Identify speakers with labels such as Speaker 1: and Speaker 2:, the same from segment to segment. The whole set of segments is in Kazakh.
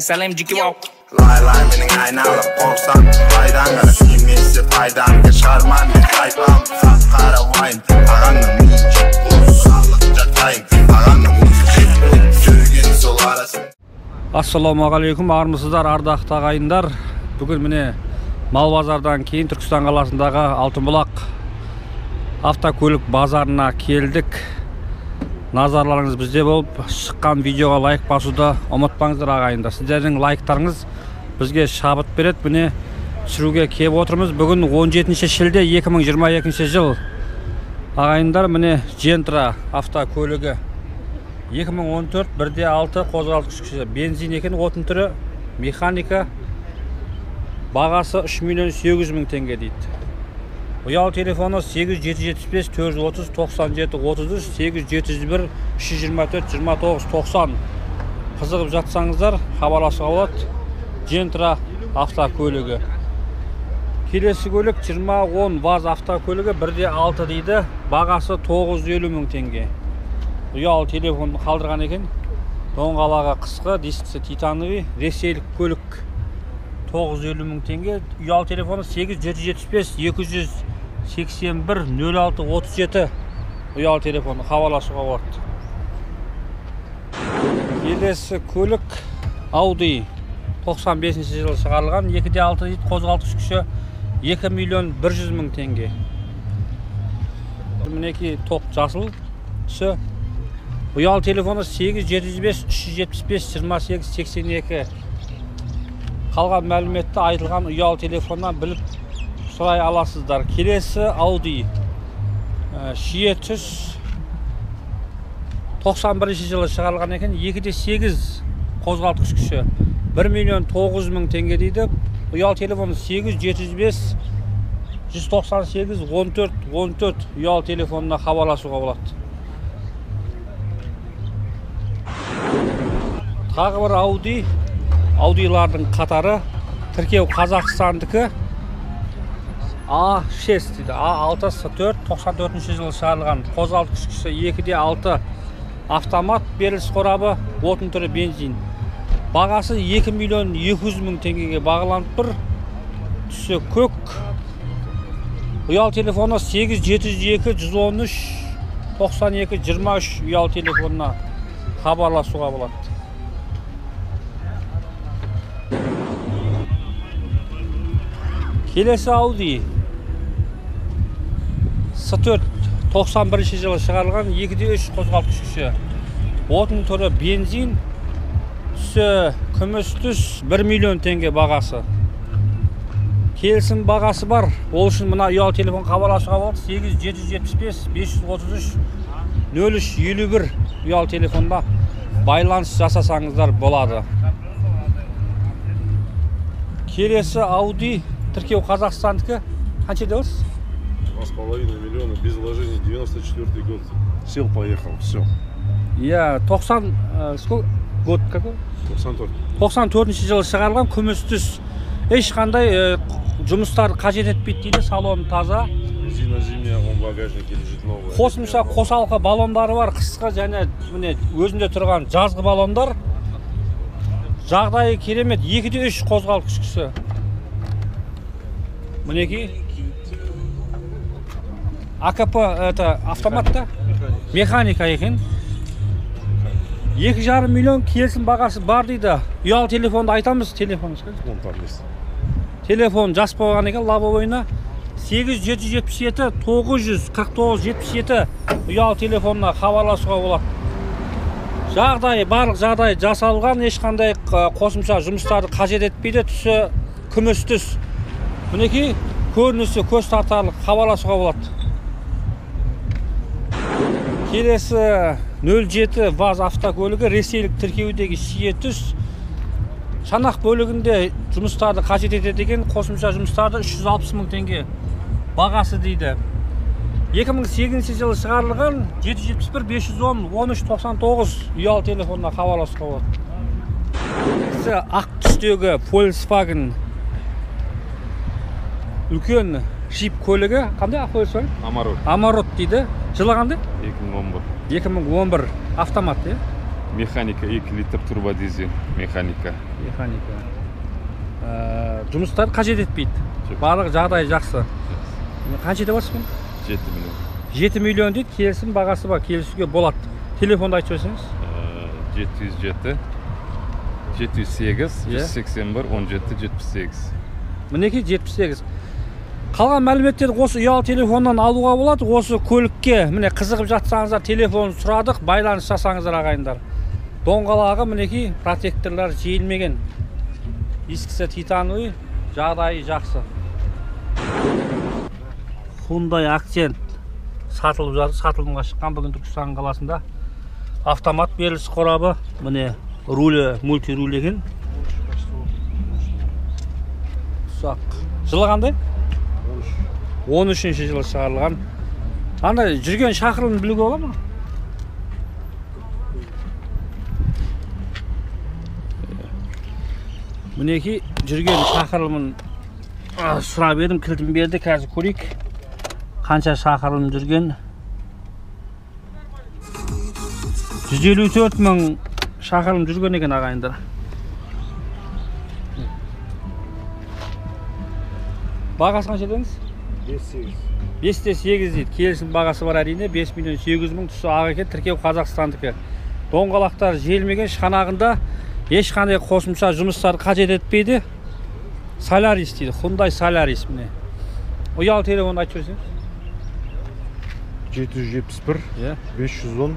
Speaker 1: Сәлем жеке бау.
Speaker 2: Lay mening aynalar qo'rqsam Faydan qana kimisi faydan Шығарман мен qaypam Qara vayn Ағанның мұнчы Салық жатайын Ағанның мұнчы Жүрген сол арасы.
Speaker 3: Ассалаумағалейкум, армысыздар, ардақты ағайындар. Бүгін міне мал базардан кейін Түркістан қаласындағы Алтынбұлақ автокөлік базарына келдік. Назарларыңыз бізде болып, шыққан видеоға лайк басуды ұмытпаңыздар ағайындар. Сіздердің лайктарыңыз бізге шабыт береді. Міне түсіруге келіп отырмыз. Бүгін 17 шілде 2022 жыл. Ағайындар, міне Gentra автокөлігі 2014 1.6 қозғалтқыш күші. Бензин екен, отын түрі, механика. Бағасы 3.800.000 теңге дейді. Ұялы телефоны 8775 430 97 33 8701 324 29 90. Қызығып жатсаңыздар хабарласуға болады. Gentra автокөлігі. Келесі көлік 2010 ВАЗ автокөлігі 1.6 дейді. Бағасы 950.000 теңге. Ұялы телефон қалдырған екен. Доңғалағы қысқы, дискісі титановый, ресейлік көлік 950.000 теңге. Ұялы телефоны 8775 281 06 37. Ұялы телефоны хабарласуға болады. Келесі көлік Audi 95 жылы шығарылған 2.6 дейді, қозғалтқыш күші 2.100.000 теңге. Мінеки топ жасыл түсі. Ұялы телефоны 8705 375 28 82. Қалған мәліметті айтылған ұялы телефоннан біліп сұрай аласыздар. Келесі Audi шие түс 91 жылы шығарылған екен. 2.8 қозғалтқыш күші 1.900.000 теңге дейді. Ұялы телефоны 8705 198 14 14. Ұялы телефонына хабарласуға болады. Тағы бір Audilардың қатары. Тіркеу Қазақстандікі A6 дейді. A6 94 жылы шығарылған. Қозғалтқыш күші 2.6 автомат, беріліс қорабы, отын түрі бензин. Бағасы 2.200.000 теңгеге бағаланып тұр. Түсі көк. Ұялы телефоны 8702 113 92 23. Ұялы телефонына хабарласуға болады. Келесі Audi S4 91 жылы шығарылған 2.3 қозғалтқыш күші. Отын түрі бензин, түсі күміс түс 1 миллион теңге бағасы. Келісім бағасы бар. Ол үшін мына ұялы телефон хабарласуға болады. 8775 533 0351 ұялы телефонда байланыс жасасаңыздар болады. Келесі Audi тіркеу Қазақстандікі қанша дейсіз?
Speaker 4: 2,5 миллиона, без вложений, 94 год. Сел, поехал, все.
Speaker 3: Я 90, сколько? Год какой?
Speaker 4: 94.
Speaker 3: 94 жылы шығарылған, күміс түс. Ешқандай жұмыстар қажет етпейді дейді, салон таза.
Speaker 4: Резина зимняя, вон багажнике лежит новая.
Speaker 3: Қосымша қосалқы баллондары бар, қысқы және өзінде тұрған жазғы баллондар. Жағдайы керемет, 2.3 қозғалтқыш күші. Мінеки АКП это автоматта, механика екен. 2,5 миллион келісім бағасы бар дейді. Ұялы телефонды айтамыз, телефон. Телефон жас болған екен, лобовойына 8777 949 77 ұялы телефонына хабарласуға болады. Жағдай, барлық жағдай жасалған, ешқандай қосымша жұмыстарды қажет етпейді. Түсі күміс түс. Мінеки көрінісі көз тартарлық, хабарласуға болады. Келесі 07 ВАЗ автокөлігі ресейлік тіркеудегі шие түс. Шанақ бөлігінде жұмыстарды қажет етеді екен, қосымша жұмыстарды 360.000 теңге бағасы дейді. 2008 жылы шығарылған 771 510 13 99 ұялы телефонына хабарласуға болады. Ақ түстегі Volkswagen үлкен джип көлігі, қандай Volkswagen?
Speaker 4: Amarok.
Speaker 3: Amarok дейді. Жылы қандай?
Speaker 4: 2011.
Speaker 3: 2011 автомат,
Speaker 4: Mexanika 2 litr turbo dizel. Mexanika.
Speaker 3: Mexanika. Жұмыстар қажет етпейді. Барлық жағдай жақсы. Қанша деп отырсыз?
Speaker 4: 7 milyon.
Speaker 3: 7 миллион дейді, келісім бағасы бар, келісуге болады. Телефонды айтып жіберсеңіз.
Speaker 4: 707 708 181 17 78.
Speaker 3: Мінекей 78. Қалған мәліметтерді осы ұялы телефоннан алуға болады. Осы көлікке міне қызығып жатсаңыздар, телефон сұрадық, байланыс жасаңыздар ағайындар. Доңғалағы мінекей протекторлар жиілмеген. Ескісі титановый, жағдайы жақсы. Hyundai Accent сатылып жатыр, сатылымға шыққан бүгін Түркістан қаласында. Автомат беріліс қорабы, міне рулі мультируль екен. Ұсақ. Жылы қандай? 13-ші жылы шығарылған. Андай жүрген шақырылымын білуге бола ма? Мінекей жүрген шақырылымын сұрап едім, кілтін берді, қазір көрейік. Қанша шақырылым жүрген? 154 мың шақырылым жүрген екен ағайындар. Бағасы қанша дедіңіз? 5-8 дейді. Келісім бағасы бар әрине. 5 миллион 800 мың, түсі ақ екен, тіркеу Қазақстандікі. Доңғалақтар желмеген, шанағында ешқандай қосымша жұмыстар қажет етпейді. Solaris дейді. Hyundai Solaris міне. Ұялы телефонды айтып жіберсеңіз.
Speaker 1: 771 510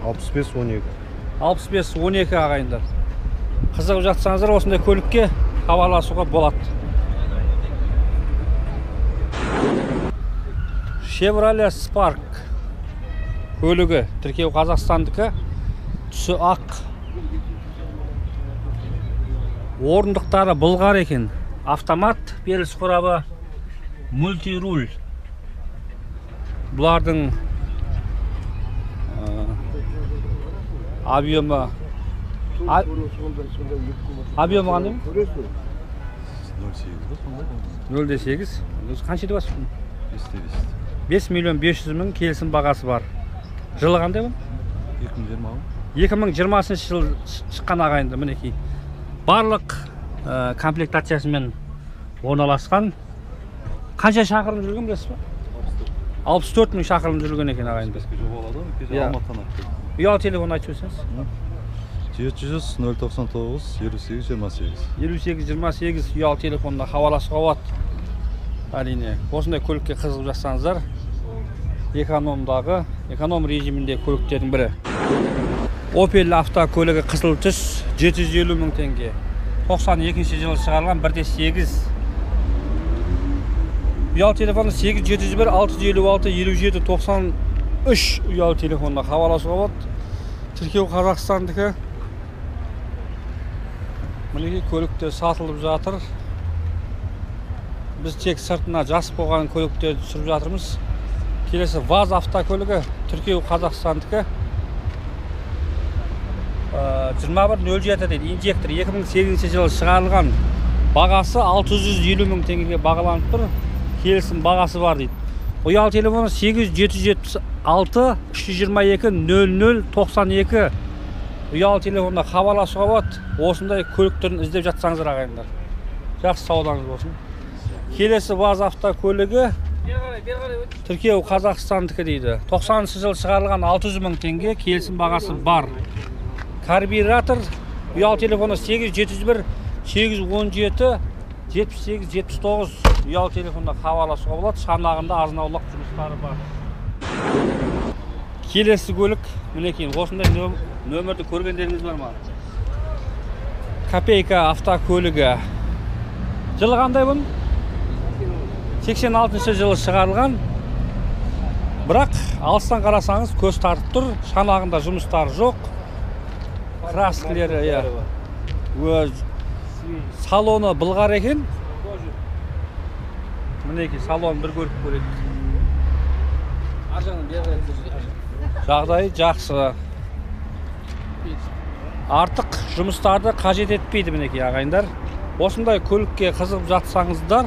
Speaker 1: 65 12.
Speaker 3: 65 12 ағайындар. Қызығып жатсаңыздар, осындай көлікке хабарласуға болады. Chevrolet Spark көлігі, тіркеу Қазақстандікі, түсі ақ. Орындықтары былғар екен. Автомат беріліс қорабы, мультируль. Бұлардың объемы қандай? 0,8. Қанша деп отырсыз? 5 миллион 500 мың келісім бағасы бар. Жылы қандай бұл? 2020 жыл шыққан ағайынды мінекей. Барлық комплектациясымен орналасқан. Қанша шақырым жүрген білесіз ба? 64 мың шақырым жүрген екен ағайынды. Ұялы телефон айтып жіберсеңіз.
Speaker 1: 700 099 58 28.
Speaker 3: 58-28 ұялы телефонына хабарласуға болады. Әрине, осындай көлікке қызығып жатсаңыздар, эконом режимінде көліктердің бірі. Opel автокөлігі қызыл түс, 750 мың теңге. 92 жылы шығарылған 1.8. Ұялы телефоны 8701 656 57 93 ұялы телефонына хабарласуға болады. Тіркеу Қазақстандікі. Мінекей көліктер сатылып жатыр. Біз тек сыртына жас болған көліктерді түсіріп жатырмыз. Келесі ВАЗ автокөлігі, тіркеу Қазақстандікі. 2107 дейді, инжектор 2008 жылы шығарылған. Бағасы 650 мың теңгеге бағаланып тұр. Келісім бағасы бар дейді. Ұялы телефоны 8776 322 0092. Ұялы телефонда хабарласуға болады. Осындай көліктерін іздеп жатсаңыздар ағайындар. Жақсы саудаңыз болсын. Келесі ВАЗ автокөлігі, тіркеу Қазақстандікі дейді. 90 жыл шығарылған 600 мың теңге келісім бағасы бар. Карбюратор, ұялы телефоны 8701 817 78 79 ұялы телефонда хабарласуға болады. Шанағында азын-аулақ жұмыстары бар. Келесі көлік, мінекей, осындай нөмірді көргендеріңіз бар ма? Копейка автокөлігі. Жылы қандай бұн? 86 жылы шығарылған. Бірақ алыстан қарасаңыз көз тартып тұр. Шанағында жұмыстар жоқ. Краскілері, салоны былғар екен. Мінекей салон бір көріп көреді. Жағдайы жақсы. Артық жұмыстарды қажет етпейді мінекей ағайындар. Осындай көлікке қызығып жатсаңыздар.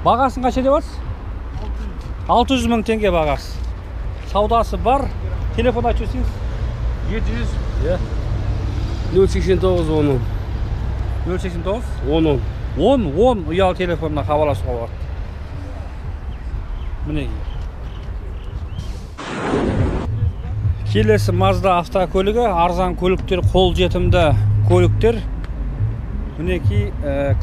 Speaker 3: Бағасын қанша деп отырсыз? 600 мың теңге бағасы. Саудасы бар. Телефон айтып жіберсеңіз. 700
Speaker 5: иә 089 10
Speaker 3: 089
Speaker 5: 10
Speaker 3: 10 ұялы телефонына хабарласуға болады. Мінекей. Келесі Mazda автокөлігі, арзан көліктер, қолжетімді көліктер. Мінекей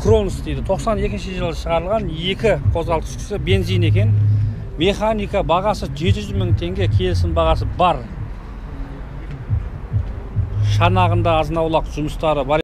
Speaker 3: Кронос дейді. 92 жылы шығарылған 2 қозғалтқыш күші бензин екен. Механика бағасы 700 000 теңге, келісім бағасы бар. Шанағында азын-аулақ жұмыстары бар.